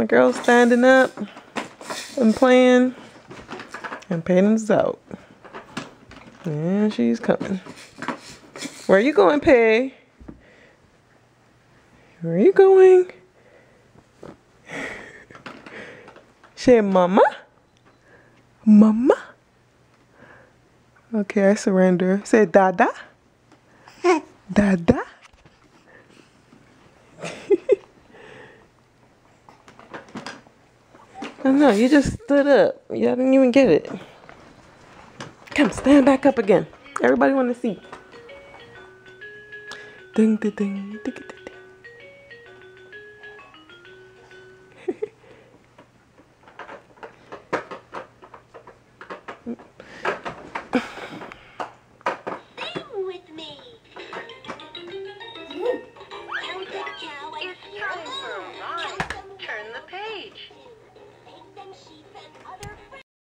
girl's standing up and playing, and Peyton's out. And she's coming. Where are you going, Pay? Where are you going? Say mama? Mama? Okay, I surrender. Say dada? Dada? Oh no, you just stood up. You didn't even get it. Come, stand back up again. Everybody want to see. Ding, ding, ding, ding, ding, ding.